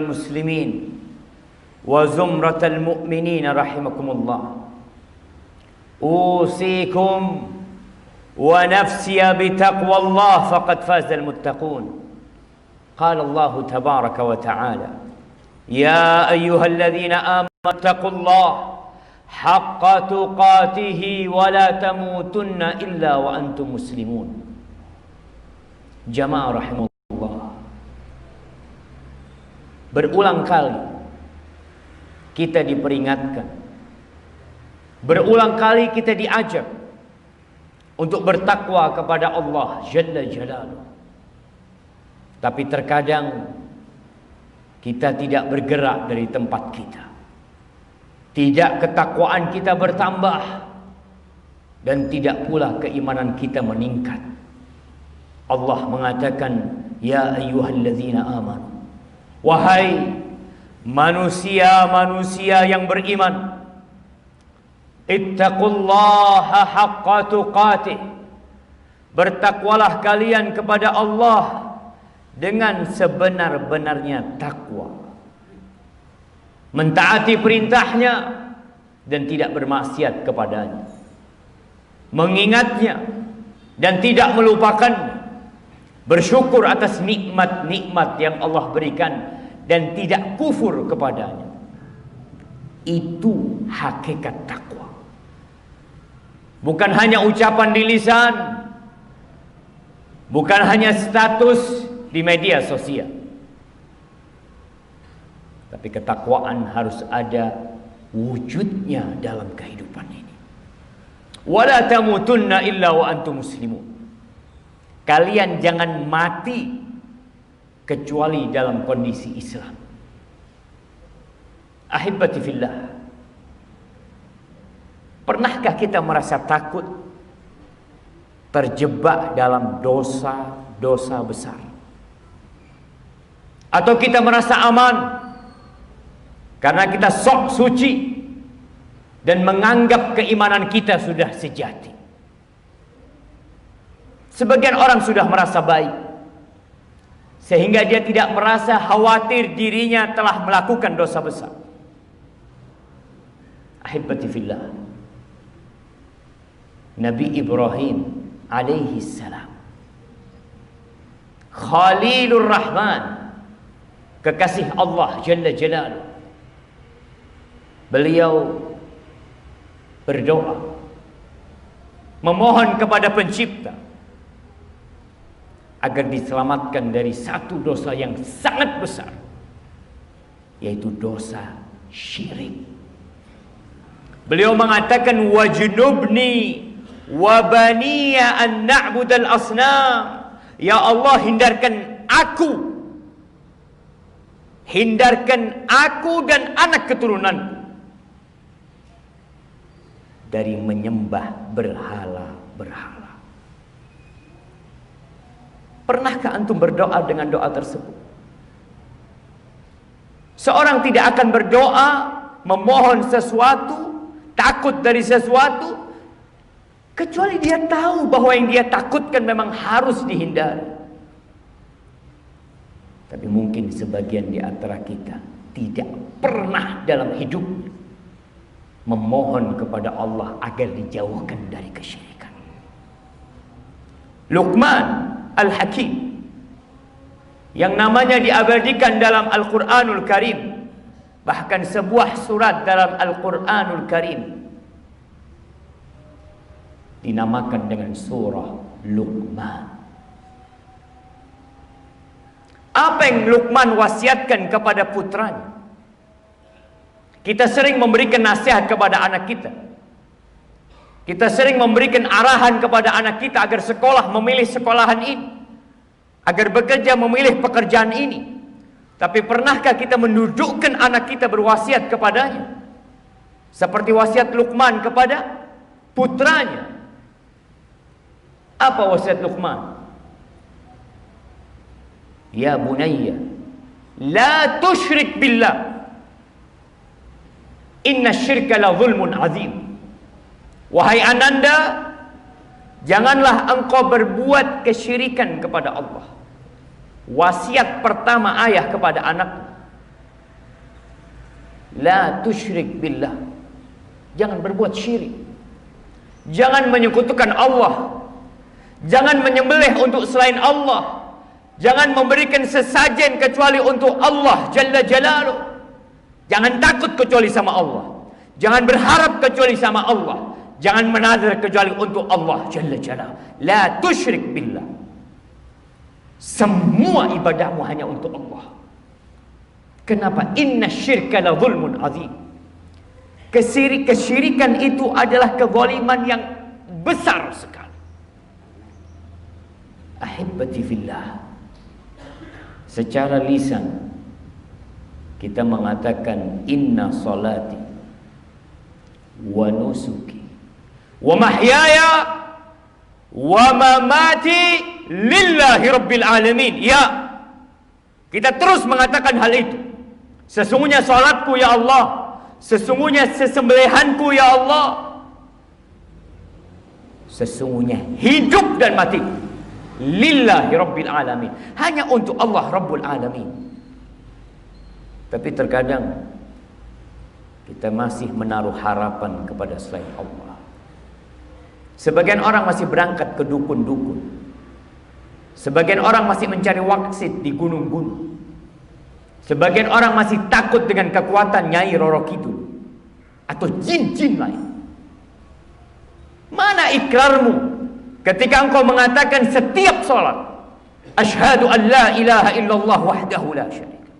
Ma'asyiral muslimin wa zumratal mu'minin rahimakumullah. Usikum wa nafsiya bitaqwallah faqad fazal muttaqun. Qala Allah tabaraka wa ta'ala, ya ayyuhalladzina amanu taqullaha haqqa tuqatih wa la tamutunna illa wa antum muslimun. Jamaah rahimahullah, berulang kali kita diperingatkan, berulang kali kita diajak untuk bertakwa kepada Allah Jalla Jalaluh. Tapi terkadang kita tidak bergerak dari tempat kita. Tidak ketakwaan kita bertambah, dan tidak pula keimanan kita meningkat. Allah mengatakan, ya ayyuhalladzina amanu, wahai manusia-manusia yang beriman, ittaqullaha haqqa tuqatih, bertakwalah kalian kepada Allah dengan sebenar-benarnya takwa, mentaati perintahnya dan tidak bermaksiat kepadanya, mengingatnya dan tidak melupakannya, bersyukur atas nikmat-nikmat yang Allah berikan dan tidak kufur kepadanya. Itu hakikat takwa. Bukan hanya ucapan di lisan, bukan hanya status di media sosial, tapi ketakwaan harus ada wujudnya dalam kehidupan ini. Wala tamutunna illa wa antum muslimun. Kalian jangan mati kecuali dalam kondisi Islam. Ahibati fillah, pernahkah kita merasa takut terjebak dalam dosa-dosa besar? Atau kita merasa aman karena kita sok suci dan menganggap keimanan kita sudah sejati? Sebagian orang sudah merasa baik sehingga dia tidak merasa khawatir dirinya telah melakukan dosa besar. Ahibati fillah, Nabi Ibrahim alaihi salam, Khalilur Rahman, kekasih Allah Jalla Jalaluh, beliau berdoa memohon kepada Pencipta agar diselamatkan dari satu dosa yang sangat besar, yaitu dosa syirik. Beliau mengatakan, wajnubni wa baniya an na'budal asnam. Ya Allah, hindarkan aku dan anak keturunanku dari menyembah berhala-berhala. Pernahkah antum berdoa dengan doa tersebut? Seorang tidak akan berdoa memohon sesuatu, takut dari sesuatu, kecuali dia tahu bahwa yang dia takutkan memang harus dihindari. Tapi mungkin sebagian di antara kita tidak pernah dalam hidup memohon kepada Allah agar dijauhkan dari kesyirikan. Luqman Al-Hakim, yang namanya diabadikan dalam Al-Quranul Karim, bahkan sebuah surat dalam Al-Quranul Karim dinamakan dengan surah Luqman. Apa yang Luqman wasiatkan kepada putranya? Kita sering memberikan nasihat kepada anak kita. Kita sering memberikan arahan kepada anak kita agar sekolah memilih sekolahan ini, agar bekerja memilih pekerjaan ini. Tapi pernahkah kita mendudukkan anak kita berwasiat kepadanya seperti wasiat Luqman kepada putranya? Apa wasiat Luqman? Ya bunayya, la tusyrik billah, inna syirka la zulmun azim. Wahai ananda, janganlah engkau berbuat kesyirikan kepada Allah. Wasiat pertama ayah kepada anak, La tusyrik billah. Jangan berbuat syirik. Jangan menyekutukan Allah. Jangan menyembelih untuk selain Allah. Jangan memberikan sesajen kecuali untuk Allah Jalla Jalaluh. Jangan takut kecuali sama Allah. Jangan berharap kecuali sama Allah. Jangan menazar kecuali untuk Allah Jalla Jalaluh. La tusyrik billah. Semua ibadahmu hanya untuk Allah. Kenapa? Inna syirka la zulmun azim. Kesyirikan itu adalah kezaliman yang besar sekali. Ahibbati fillah. Secara lisan kita mengatakan inna salati wa nusuki wa mahyaya wa mamati lillahi rabbil alamin. Ya, kita terus mengatakan hal itu. Sesungguhnya salatku ya Allah, sesungguhnya sesembelihanku ya Allah, sesungguhnya hidup dan mati lillahi rabbil alamin, hanya untuk Allah Rabbul Alamin. Tapi terkadang kita masih menaruh harapan kepada selain Allah. Sebagian orang masih berangkat ke dukun-dukun. Sebagian orang masih mencari waksit di gunung-gunung. Sebagian orang masih takut dengan kekuatan Nyai Roro Kidul atau jin-jin lain. Mana ikrarmu ketika engkau mengatakan setiap salat asyhadu an la ilaha illallah wahdahu la syarika.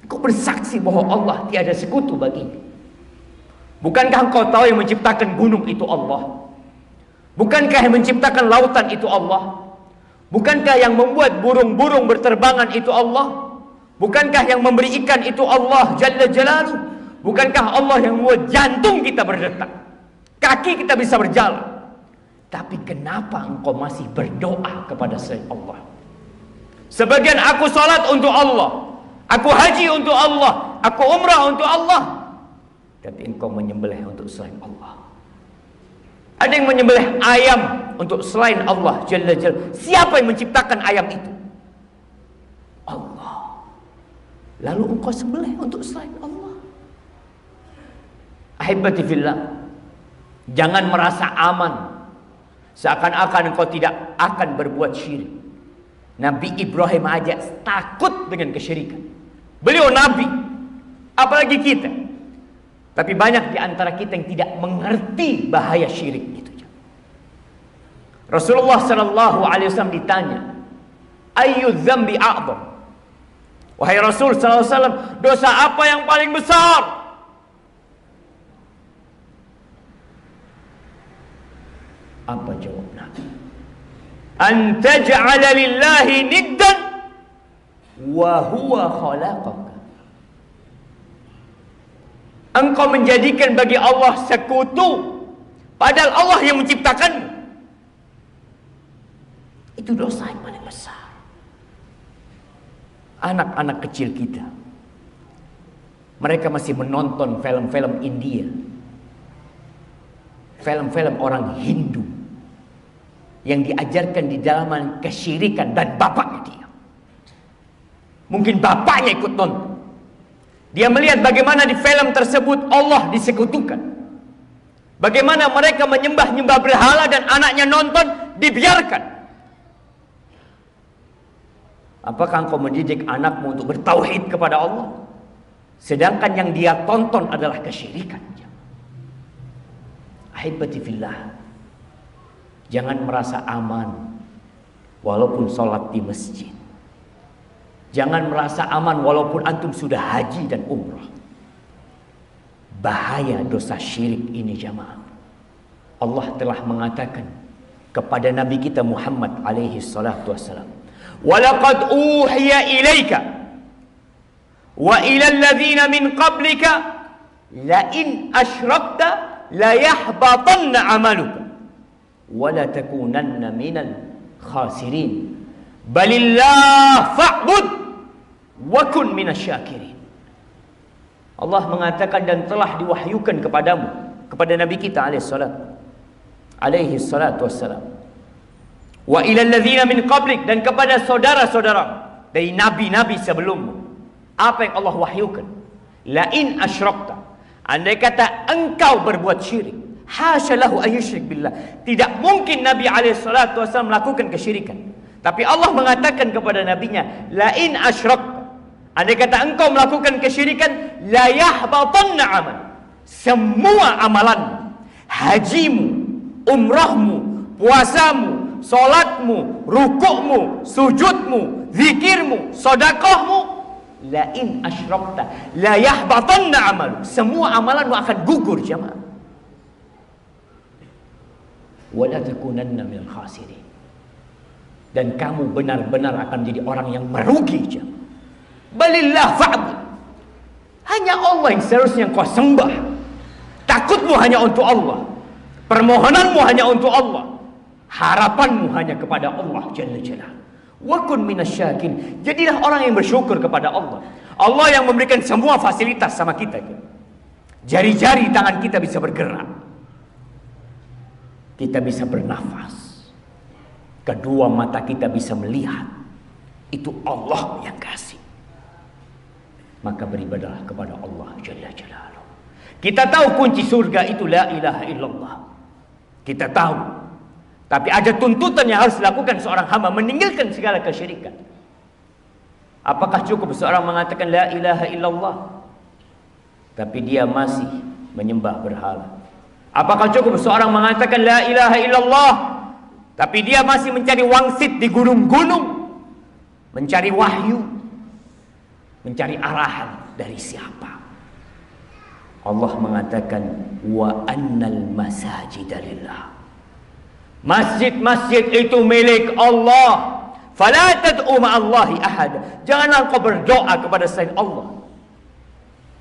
Engkau bersaksi bahwa Allah tiada sekutu baginya. Bukankah engkau tahu yang menciptakan gunung itu Allah? Bukankah yang menciptakan lautan itu Allah? Bukankah yang membuat burung-burung berterbangan itu Allah? Bukankah yang memberi ikan itu Allah Jalla Jalaluh? Bukankah Allah yang membuat jantung kita berdetak, kaki kita bisa berjalan? Tapi kenapa engkau masih berdoa kepada selain Allah? Sebagian aku salat untuk Allah, aku haji untuk Allah, aku umrah untuk Allah, tapi engkau menyembelih untuk selain Allah. Ada yang menyembelih ayam untuk selain Allah Jalla Jalaluh. Siapa yang menciptakan ayam itu? Allah. Lalu engkau sembelih untuk selain Allah. Ahibati fillah, jangan merasa aman seakan-akan engkau tidak akan berbuat syirik. Nabi Ibrahim aja takut dengan kesyirikan. Beliau nabi, apalagi kita. Tapi banyak di antara kita yang tidak mengerti bahaya syirik itu. Rasulullah sallallahu alaihi wasallam ditanya, "Ayyu dzambi a'dham?" Wahai Rasul sallallahu alaihi wasallam, dosa apa yang paling besar? Apa jawab Nabi? An taj'ala lillahi niddan wa huwa khalaqaka. Engkau menjadikan bagi Allah sekutu padahal Allah yang menciptakanmu. Itu dosa yang paling besar. Anak-anak kecil kita, mereka masih menonton film-film India, film-film orang Hindu yang diajarkan di dalam kesyirikan, dan bapaknya dia. Mungkin bapaknya ikut nonton. Dia melihat bagaimana di film tersebut Allah disekutukan. Bagaimana mereka menyembah-nyembah berhala dan anaknya nonton, dibiarkan. Apakah engkau mendidik anakmu untuk bertauhid kepada Allah, sedangkan yang dia tonton adalah kesyirikan? Ahibati fillah, jangan merasa aman walaupun sholat di masjid. Jangan merasa aman walaupun antum sudah haji dan umrah. Bahaya dosa syirik ini jamaah. Allah telah mengatakan kepada Nabi kita Muhammad alaihi salatu wassalam, "Walaqad uhiya ilaika wa ila alladhina min qablika la in asyrakta la yahbatanna 'amaluka wa la takunanna minal khasirin balillah fa'bud wa kun minasyakirin." Allah mengatakan dan telah diwahyukan kepadamu, kepada Nabi kita alaihi salatu wassalam, wa ilal ladzina min qablik, dan kepada saudara-saudara dari nabi-nabi sebelummu. Apa yang Allah wahyukan? La in asyrakta, andai kata engkau berbuat syirik, hasya lahu ayyusyrik billah, tidak mungkin Nabi SAW melakukan kesyirikan. Tapi Allah mengatakan kepada nabinya, la in asyrakta, andai kata engkau melakukan kesyirikan, la yahbatanna amal, semua amalanmu, hajimu, umrahmu, puasamu, solatmu, rukukmu, sujudmu, zikirmu, sedekahmu, la in asyrakta la yahbatanna amalu, semua amalanmu akan gugur jemaah. Wa la takunanna minal khasirin, dan kamu benar-benar akan menjadi orang yang merugi jemaah. Balillah fa'bud, hanya Allah yang seharusnya kau sembah. Takutmu hanya untuk Allah, permohonanmu hanya untuk Allah, harapanmu hanya kepada Allah Jalla Jalaluhu. Wa kun minasyakirin, jadilah orang yang bersyukur kepada Allah. Allah yang memberikan semua fasilitas sama kita. Jari-jari tangan kita bisa bergerak, kita bisa bernafas, kedua mata kita bisa melihat. Itu Allah yang kasih. Maka beribadahlah kepada Allah Jalla Jalaluhu. Kita tahu kunci surga itu la ilaha illallah, kita tahu. Tapi ada tuntutan yang harus dilakukan seorang hamba, meninggalkan segala kesyirikan. Apakah cukup seorang mengatakan la ilaha illallah tapi dia masih menyembah berhala? Apakah cukup seorang mengatakan la ilaha illallah tapi dia masih mencari wangsit di gunung-gunung, mencari wahyu, mencari arahan dari siapa? Allah mengatakan wa annal masajida lillah, masjid-masjid itu milik Allah. Fala tad'u ma'allahi ahad, janganlah kau berdoa kepada selain Allah.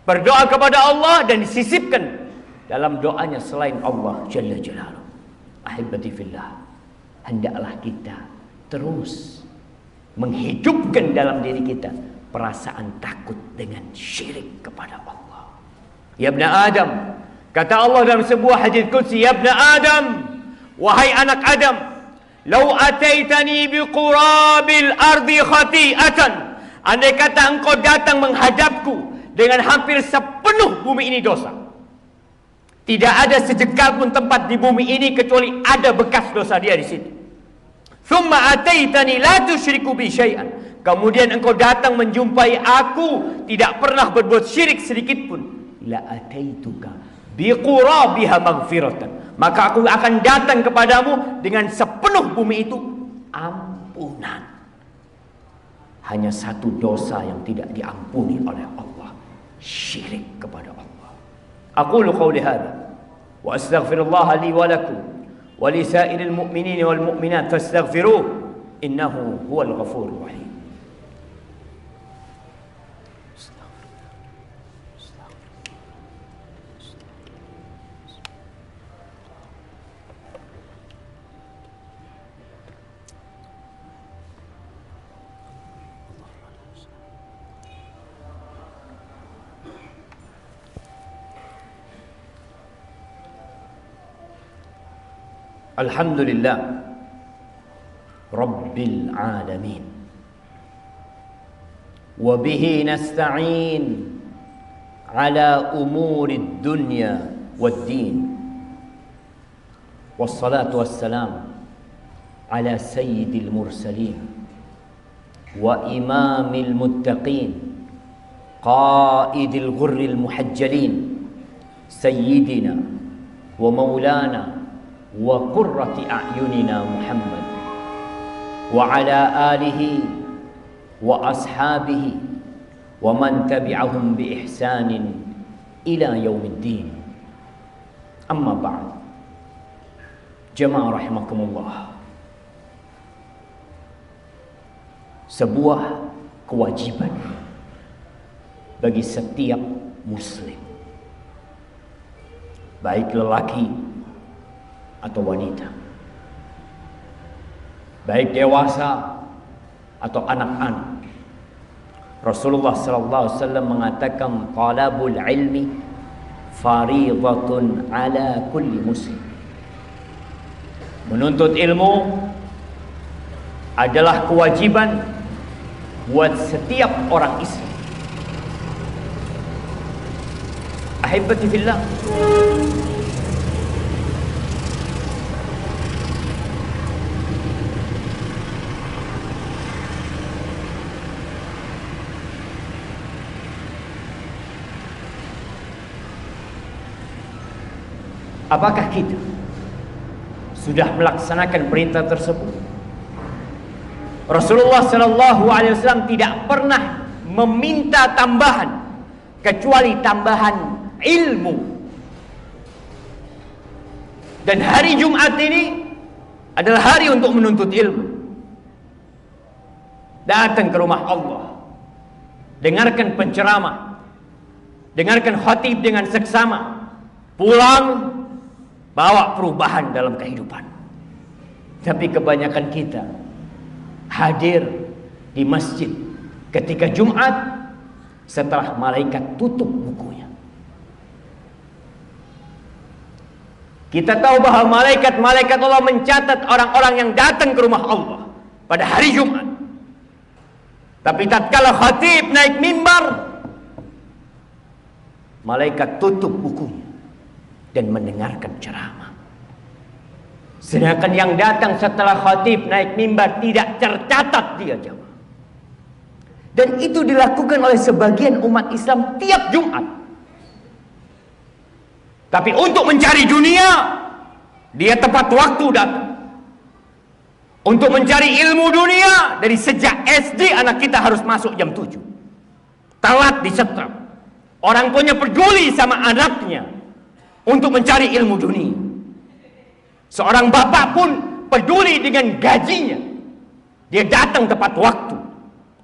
Berdoa kepada Allah dan disisipkan dalam doanya selain Allah Jalla Jalaluhu. Ahibati fillah, hendaklah kita terus menghidupkan dalam diri kita perasaan takut dengan syirik kepada Allah. Ya ibn Adam, kata Allah dalam sebuah hadis qudsi, ya ibn Adam, wahai anak Adam, lau ataitani biqurabil ardi khati'atan, andai kata engkau datang menghadapku dengan hampir sepenuh bumi ini dosa, tidak ada sejengkal pun tempat di bumi ini kecuali ada bekas dosa dia di situ. Thumma ataitani la tusyriku bi syai'an, kemudian engkau datang menjumpai aku tidak pernah berbuat syirik sedikit pun, la ataituka biqurabiha maghfiratan, maka aku akan datang kepadamu dengan sepenuh bumi itu ampunan. Hanya satu dosa yang tidak diampuni oleh Allah, syirik kepada Allah. Aqulu qawli hadha wa astaghfirullah li wa lakum wa li sa'iril mu'minin wal mu'minat fastaghfiruh innahu huwal ghafurur rahim. Alhamdulillah Rabbil alamin, wa bihi nasta'in ala umurid dunya wad din, wassalatu wassalam ala sayyidil mursalin wa imamil muttaqin qaidil ghurril muhajjalin sayyidina wa maulana wa qurrati a'yunina Muhammad wa ala alihi wa ashabihi wa man tabi'ahum bi ihsanin ila yaumiddin. Amma ba'd. Jemaah rahimakumullah, sebuah kewajiban bagi setiap muslim, baik lelaki atau wanita, baik dewasa atau anak-anak. Rasulullah sallallahu alaihi wasallam mengatakan talabul ilmi fariidatun ala kulli muslim. Menuntut ilmu adalah kewajiban buat setiap orang Islam. Ahibati fillah, apakah kita sudah melaksanakan perintah tersebut? Rasulullah SAW tidak pernah meminta tambahan kecuali tambahan ilmu. Dan hari Jumat ini adalah hari untuk menuntut ilmu. Datang ke rumah Allah, dengarkan penceramah, dengarkan khatib dengan seksama, pulang bawa perubahan dalam kehidupan. Tapi kebanyakan kita hadir di masjid ketika Jumat setelah malaikat tutup bukunya. Kita tahu bahwa malaikat Allah mencatat orang-orang yang datang ke rumah Allah pada hari Jumat. Tapi tatkala khatib naik mimbar, malaikat tutup bukunya dan mendengarkan ceramah. Sedangkan yang datang setelah khatib naik mimbar tidak tercatat dia jamaah. Dan itu dilakukan oleh sebagian umat Islam tiap Jumat. Tapi untuk mencari dunia, dia tepat waktu datang. Untuk mencari ilmu dunia, dari sejak SD anak kita harus masuk jam 7. Telat disetrap. Orang tuanya peduli sama anaknya untuk mencari ilmu dunia. Seorang bapak pun peduli dengan gajinya. Dia datang tepat waktu.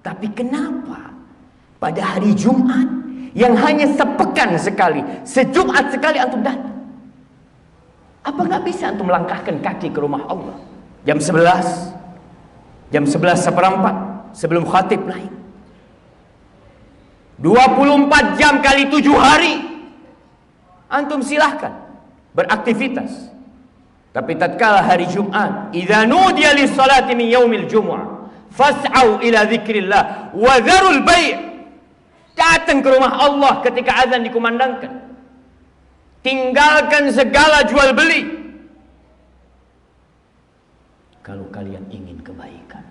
Tapi kenapa pada hari Jumat yang hanya sepekan sekali, sejumat sekali antum datang? Apa nggak bisa antum melangkahkan kaki ke rumah Allah jam 11, jam 11:15 sebelum khatib naik? 24 jam kali 7 hari antum silahkan beraktivitas. Tapi tatkala hari Jumat, idza nudiya lis-salati min yaumil jumu'ah fas'au ila dzikrillah wa dzarul bai'. Datang ke rumah Allah ketika azan dikumandangkan. Tinggalkan segala jual beli. Kalau kalian ingin kebaikan.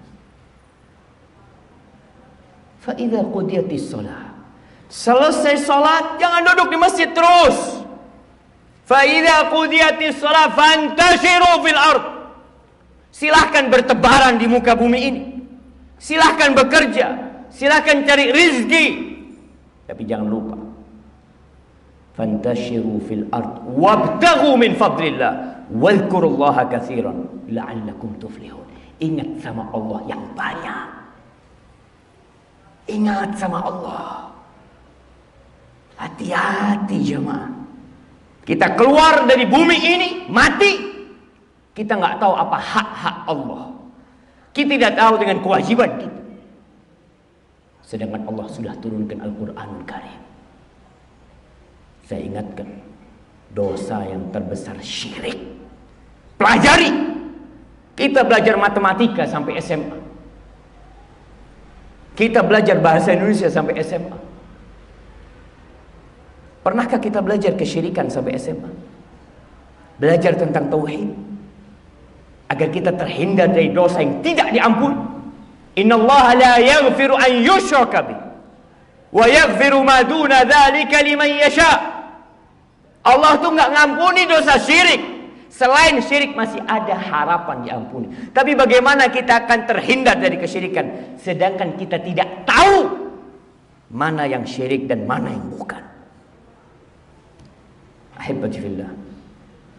Fa idza qudiyatis shalah. Selesai salat jangan duduk di masjid terus. Fa idza qudiyatis shalah fantashiru fil ard. Silahkan bertebaran di muka bumi ini. Silahkan bekerja, silahkan cari rizki. Tapi jangan lupa, fantashiru fil ard wabtaghu min fadlillah wadhkurullaha katsiran la'allakum tuflihun. Ingat sama Allah yang banyak. Ingat sama Allah. Hati-hati jemaah. Kita keluar dari bumi ini, mati, kita nggak tahu apa hak-hak Allah. Kita tidak tahu dengan kewajiban kita. Sedangkan Allah sudah turunkan Al-Quranul Karim. Saya ingatkan, dosa yang terbesar syirik. Pelajari. Kita belajar matematika sampai SMA. Kita belajar bahasa Indonesia sampai SMA. Pernahkah kita belajar kesyirikan sampai SMA? Belajar tentang tauhid agar kita terhindar dari dosa yang tidak diampuni. Innallaha la yaghfiru an yushraka bih wa yaghfiru ma duna dzalika liman yasha. Allah tuh enggak ngampuni dosa syirik. Selain syirik masih ada harapan diampuni. Tapi bagaimana kita akan terhindar dari kesyirikan sedangkan kita tidak tahu mana yang syirik dan mana yang bukan? Ahibati fillah.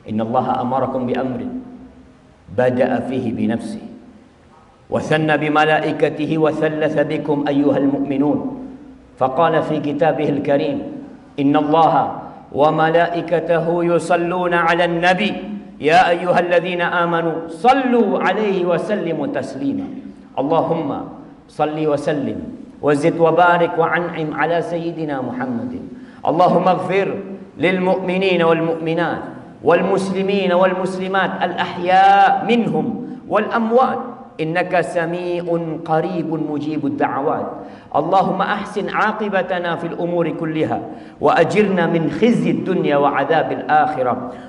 Innallaha amarakum bi amrin بدأ فيه بنفسه وثنى بملائكته وثلث بكم أيها المؤمنون فقال في كتابه الكريم إن الله وملائكته يصلون على النبي يا أيها الذين آمنوا صلوا عليه وسلموا تسليما اللهم صل وسلم وزد وبارك وأنعم على سيدنا محمد اللهم اغفر للمؤمنين والمؤمنات والمسلمين والمسلمات الأحياء منهم والأموات innaka sami'un qaribun mujibud da'awat. Allahumma ahsin aqibatana fil umuri kulliha wa ajirna min khizyid dunya wa adzabil akhirah.